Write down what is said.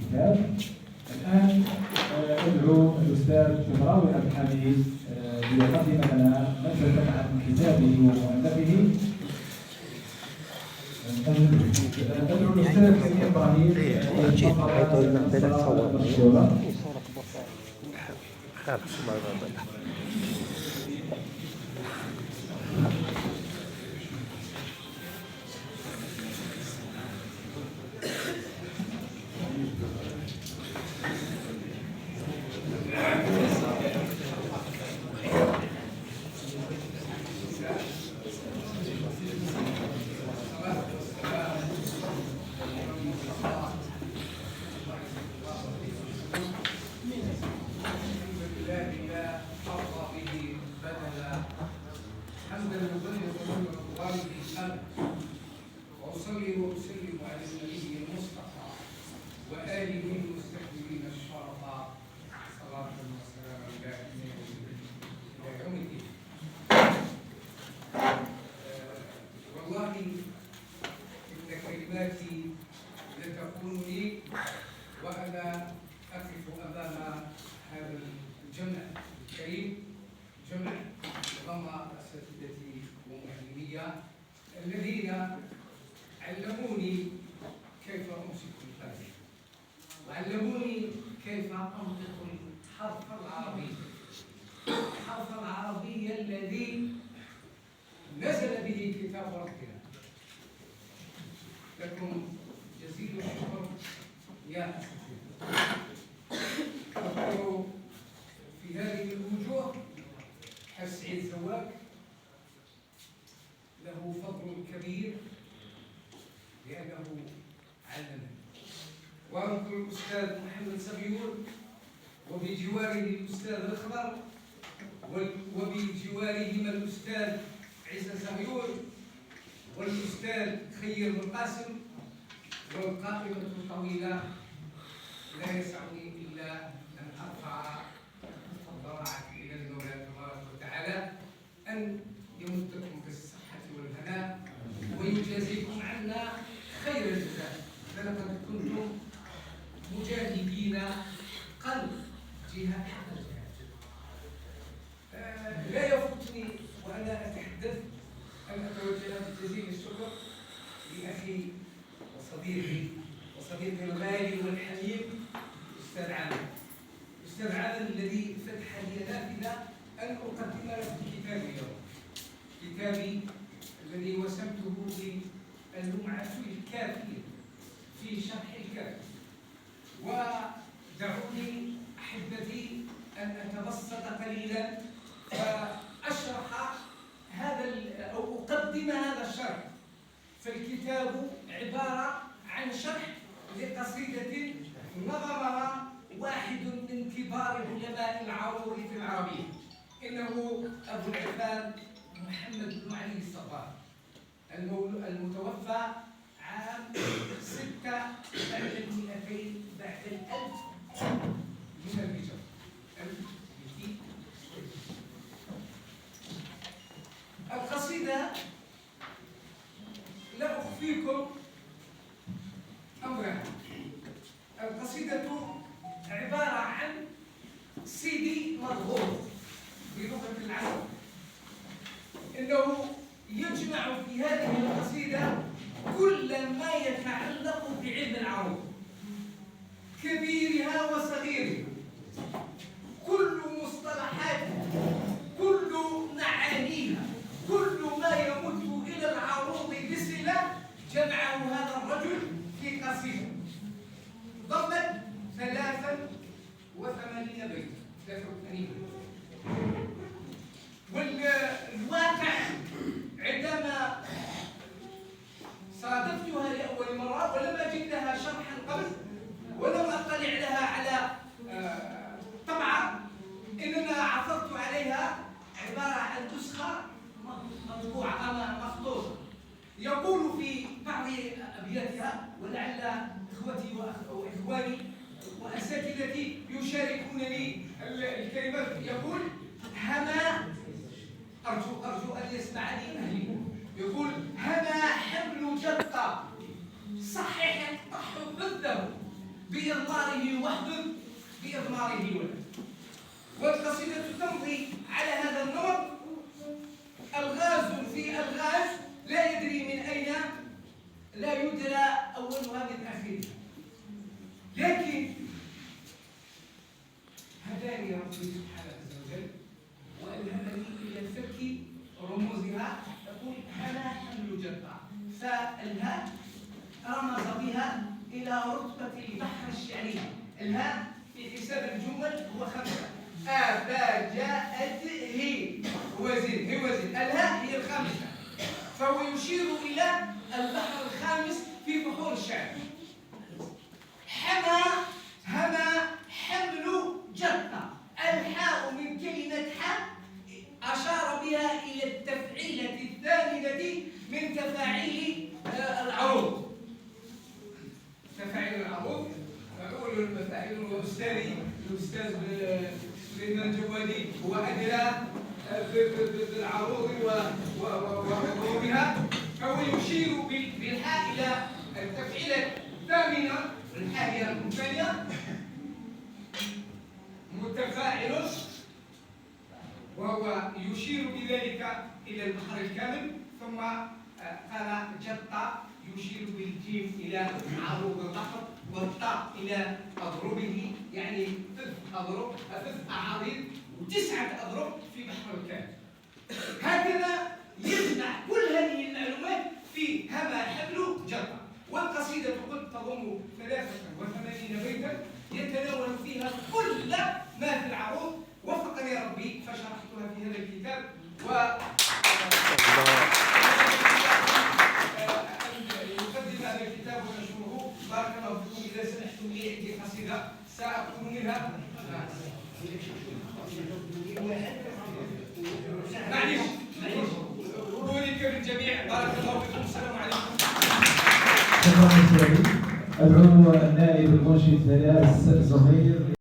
الكتاب. الآن أدعو الأستاذ شبراوي عبد الحميد ليقدم لنا نبذة عن كتابه ومؤلفه. أدعو الأستاذ سمير إبراهيم مشكورا. وأصلي وأسلم على النبي المصطفى وآله المستكبرين الشرفاء صلاة وسلاما دائمين إلى يوم الدين. والله إن كلماتي لتكون لي وأنا أقف أمام هذا الجمع الكريم، جمع ضم أساتذتي ومعلمي الذين علموني كيف أمسك القلم، وعلموني كيف أنطق الحرف العربي، الحرف العربي الذي نزل به كتاب ربنا. لكم جزيل الشكر يا أساتذة. أذكر في هذه الوجوه السعيد زواج له فضل كبير لأنه علمني، وأذكر الأستاذ محمد سبيور وبجواره الأستاذ الأخضر وبجوارهما الأستاذ عيسى سبيور والأستاذ خير بن قاسم، والقائمة الطويلة لا يسعني إلا أن أرفع ضراعتي إلى المولى تبارك وتعالى أن يمدكم بالصحة والهناء ويجازيكم عنا خير الجزاء، لقد كنتم مجاهدين قلب جهاد حق الجهاد. لا يفوتني وأنا أتحدث أن أتوجه بجزيل الشكر لأخي وصديقي الغالي والحليم أستاذ عامر. أستاذ عامر الذي فتح لي نافذة أن أقدم لكم كتابي اليوم، كتابي الذي وسمته باللمعة الكافية في شرح الكافي. ودعوني أحبتي أن أتبسط قليلا فأشرح أو أقدم هذا الشرح. فالكتاب عبارة عن شرح لقصيدة نظمها واحد من كبار علماء العروض في العربية، إنه أبو العفان محمد بن علي الصباح المتوفى عام 6 بعد 200 بعد 1000 من الهجرة. القصيدة لا أخفيكم أمرها. القصيدة عبارة عن سيدي مضغوط بلغة العرب، إنه يجمع في هذه القصيدة كل ما يتعلق بعلم العروض كبيرها وصغيرها، كل مصطلحاتها، كل معانيها، كل ما يمد إلى العروض بصلة جمعه هذا الرجل في قصيدة ضمت 83 بيتا، 83. والواقع عندما صادفتها لأول مرة ولم أجد لها شرحا قبل ولم أطلع لها على طبعة، إنما عثرت عليها عبارة عن نسخة مطبوعة مخطوطة. يقول في بعض أبياتها، ولعل إخوتي وإخواني وأساتذتي يشاركونني الكلمات، يقول: هما أرجو أن يسمعني أهلي. يقول: هما حمل جدة صحح الطحن ضده بإضماره وحده بإضماره وحده. والقصيدة تمضي على هذا النمط: الغاز في الغاز لا يدري من أين، لا يدرى أولها من آخرها. لكن هداني ربي سبحانه عز وجل وألهمني إلى فك رموزها. يقول: هنا حمل جدة، فالهاء رمز بها إلى رتبة البحر الشعري. الهاء في حساب الجمل هو 5: أبا جاءت هي وزن، هي وزن. الهاء هي الخامسة، فهو يشير إلى البحر الخامس في بحور الشعر. هما حمل جدة. الحاء من كلمة حاء أشار بها إلى التفعيلة الثامنة من تفاعيل العروض. تفاعيل العروض أقول المفاعيل. الأستاذ سليمان الجوادي هو أدرى بالعروض وعروضها، فهو يشير بالحاء إلى التفعيلة الثامنة. الحاء هي الثانية، متفاعل، وهو يشير بذلك إلى البحر الكامل. ثم قال جطة يشير بالجيم إلى عروض البحر، والطاء إلى أضربه، يعني أضرب 3 أعاضيد و9 أضرب في بحر الكامل. هكذا يجمع كل هذه المعلومات في هما حمل جطة. والقصيدة قد تضم 83 بيتا يتناول فيها كل ما في العروض. وفقني ربي فشرحتها في هذا الكتاب. يقدم هذا الكتاب ونشره. بارك الله فيكم. إذا سمحتم لي عندي قصيدة سأكتب منها. معليش أولئك بالجميع. بارك الله فيكم. السلام عليكم. شكرا. أدعو النائب المنشد فراس زهير.